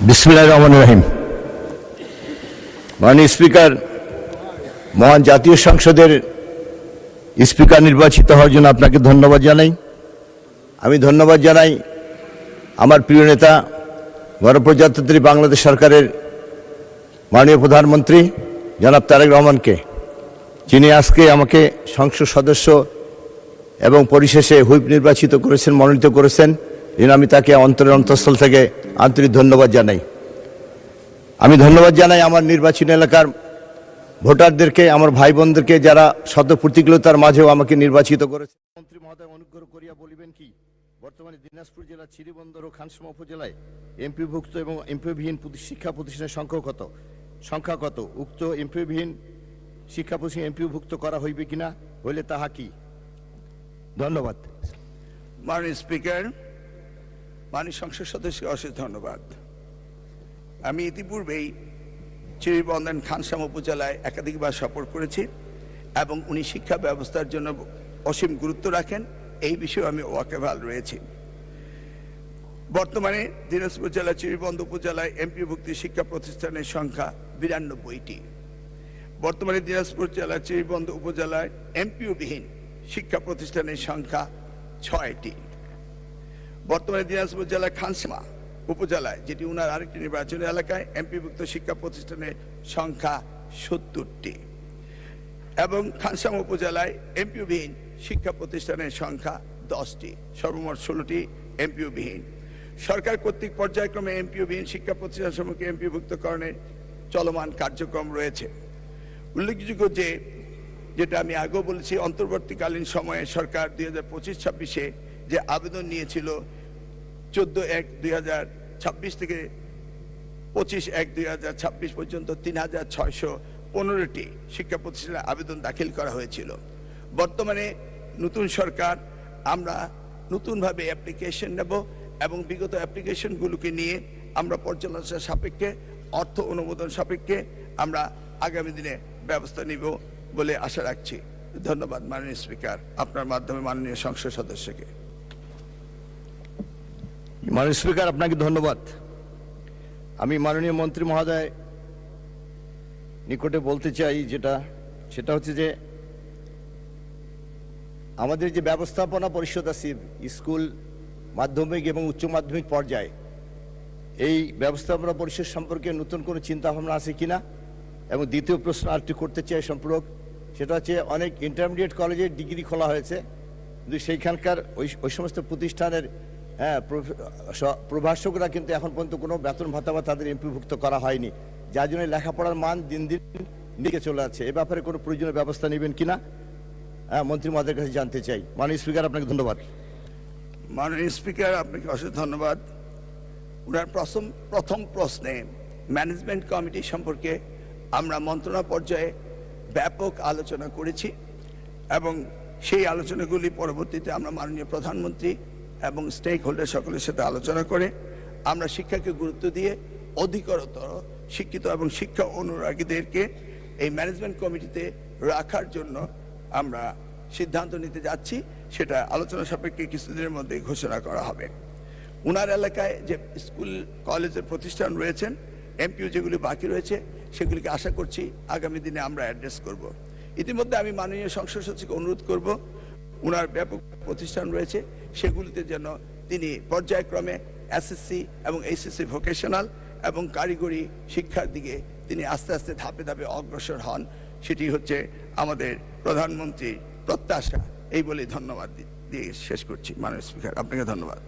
বিসমিল্লাহির রহমানির রহিম। মাননীয় স্পিকার, মহান জাতীয় সংসদের স্পিকার নির্বাচিত হওয়ার জন্য আপনাকে ধন্যবাদ জানাই। আমি ধন্যবাদ জানাই আমার প্রিয় নেতা গণপ্রজাতন্ত্রী বাংলাদেশ সরকারের মাননীয় প্রধানমন্ত্রী জনাব তারেক রহমানকে, যিনি আজকে আমাকে সংসদ সদস্য এবং পরিশেষে হুইপ নির্বাচিত করেছেন, মনোনীত করেছেন। আমি তাকে অন্তরের অন্তঃস্থল থেকে আন্তরিক ধন্যবাদ জানাই। আমি ধন্যবাদ জানাই আমার নির্বাচনী এলাকার ভোটারদেরকে, আমার ভাই বোনদেরকে, যারা শত প্রতিকূলতার মাঝেও আমাকে নির্বাচিত করেছে। মন্ত্রী মহোদয়, অনুগ্রহ করিয়া বলিবেন কি, বর্তমানে দিনাজপুর জেলার চিরিবন্দর ও খানসামা উপজেলায় এমপিভুক্ত এবং এমপিওবিহীন শিক্ষা প্রতিষ্ঠানের সংখ্যা কত? উক্ত এমপিওবিহীন শিক্ষা প্রতিষ্ঠান এমপিওভুক্ত করা হইবে কিনা, হইলে তাহা কি? ধন্যবাদ। মাননীয় স্পিকার, মাননীয় সংসদ সদস্যকে অশেষ ধন্যবাদ। আমি ইতিপূর্বেই চিরিবন্দন খানসামা উপজেলায় একাধিকবার সফর করেছি এবং উনি শিক্ষা ব্যবস্থার জন্য অসীম গুরুত্ব রাখেন, এই বিষয়ে আমি ওয়াকিবহাল রয়েছি। বর্তমানে দিনাজপুর জেলা চিরিবন্দর উপজেলায় এমপিভুক্ত শিক্ষা প্রতিষ্ঠানের সংখ্যা 92টি। বর্তমানে দিনাজপুর জেলা চিরিবন্দর উপজেলায় এমপিওবিহীন শিক্ষা প্রতিষ্ঠানের সংখ্যা 6টি। বর্তমানে দিনাজপুর জেলা খানসামা উপজেলায়, যেটি উনার আরেকটি নির্বাচনী এলাকায়, এমপিভুক্ত শিক্ষা প্রতিষ্ঠানের সংখ্যা 70টি এবং খানসামা উপজেলায় এমপিওবিহীন শিক্ষা প্রতিষ্ঠানের সংখ্যা 10টি, সর্বমোট 16টি এমপিওবিহীন। সরকার কর্তৃক পর্যায়ক্রমে এমপিওবিহীন শিক্ষা প্রতিষ্ঠানসমূহকে এমপিভুক্তকরণের চলমান কার্যক্রম রয়েছে। উল্লেখযোগ্য যে, যেটা আমি আগেও বলেছি, অন্তর্বর্তীকালীন সময়ে সরকার 2025-26 যে আবেদন নিয়েছিল, 14/1/2026 থেকে 25/1/2026 পর্যন্ত 3615টি শিক্ষা প্রতিষ্ঠানে আবেদন দাখিল করা হয়েছিল। বর্তমানে নতুন সরকার, আমরা নতুনভাবে অ্যাপ্লিকেশন নেব এবং বিগত অ্যাপ্লিকেশনগুলোকে নিয়ে আমরা পর্যালোচনা সাপেক্ষে, অর্থ অনুমোদন সাপেক্ষে আমরা আগামী দিনে ব্যবস্থা নিব বলে আশা রাখছি। ধন্যবাদ মাননীয় স্পিকার, আপনার মাধ্যমে মাননীয় সংসদ সদস্যকে। মাননীয় স্পিকার, আপনাকে ধন্যবাদ। আমি মাননীয় মন্ত্রী মহোদয় নিকটে বলতে চাই সেটা হচ্ছে যে, আমাদের যে ব্যবস্থাপনা পরিষদ আছে স্কুল, মাধ্যমিক এবং উচ্চ মাধ্যমিক পর্যায়ে, এই ব্যবস্থাপনা পরিষদ সম্পর্কে নতুন কোনো চিন্তা ভাবনা আছে কিনা? এবং দ্বিতীয় প্রশ্ন আরেকটি করতে চাই সম্পর্ক, সেটা হচ্ছে অনেক ইন্টারমিডিয়েট কলেজের ডিগ্রি খোলা হয়েছে, কিন্তু সেইখানকার ওই সমস্ত প্রতিষ্ঠানের প্রভাষকরা কিন্তু এখন পর্যন্ত কোনো বেতন ভাতা বা তাদের এমপিভুক্ত করা হয়নি, যার জন্য লেখাপড়ার মান দিন দিন দিকে চলে যাচ্ছে। এ ব্যাপারে কোনো প্রয়োজনীয় ব্যবস্থা নেবেন কিনা মন্ত্রী মহোদয়ের কাছে জানতে চাই। মাননীয় স্পিকার, আপনাকে ধন্যবাদ। মাননীয় স্পিকার, আপনাকে অশেষ ধন্যবাদ। ওনার প্রথম প্রশ্নে ম্যানেজমেন্ট কমিটি সম্পর্কে আমরা মন্ত্রণা পর্যায়ে ব্যাপক আলোচনা করেছি এবং সেই আলোচনাগুলি পরবর্তীতে আমরা মাননীয় প্রধানমন্ত্রী এবং স্টেক হোল্ডার সকলের সাথে আলোচনা করে আমরা শিক্ষাকে গুরুত্ব দিয়ে অধিকতর শিক্ষিত এবং শিক্ষা অনুরাগীদেরকে এই ম্যানেজমেন্ট কমিটিতে রাখার জন্য আমরা সিদ্ধান্ত নিতে যাচ্ছি। সেটা আলোচনা সাপেক্ষে কিছুদিনের মধ্যে ঘোষণা করা হবে। উনার এলাকায় যে স্কুল কলেজের প্রতিষ্ঠান রয়েছেন, এমপিও যেগুলি বাকি রয়েছে, সেগুলিকে আশা করছি আগামী দিনে আমরা অ্যাড্রেস করব। ইতিমধ্যে আমি মাননীয় সংসদ সচিবকে অনুরোধ করব, উনার ব্যাপক প্রতিষ্ঠান রয়েছে সেগুলিতে যেন তিনি পর্যায়ক্রমে এসএসসি এবং এইচএসসি ভোকেশনাল এবং কারিগরি শিক্ষার দিকে তিনি আস্তে আস্তে ধাপে ধাপে অগ্রসর হন। সেটি হচ্ছে আমাদের প্রধানমন্ত্রীর প্রত্যাশা। এই বলে ধন্যবাদ দিয়ে শেষ করছি। মাননীয় স্পিকার, আপনাকে ধন্যবাদ।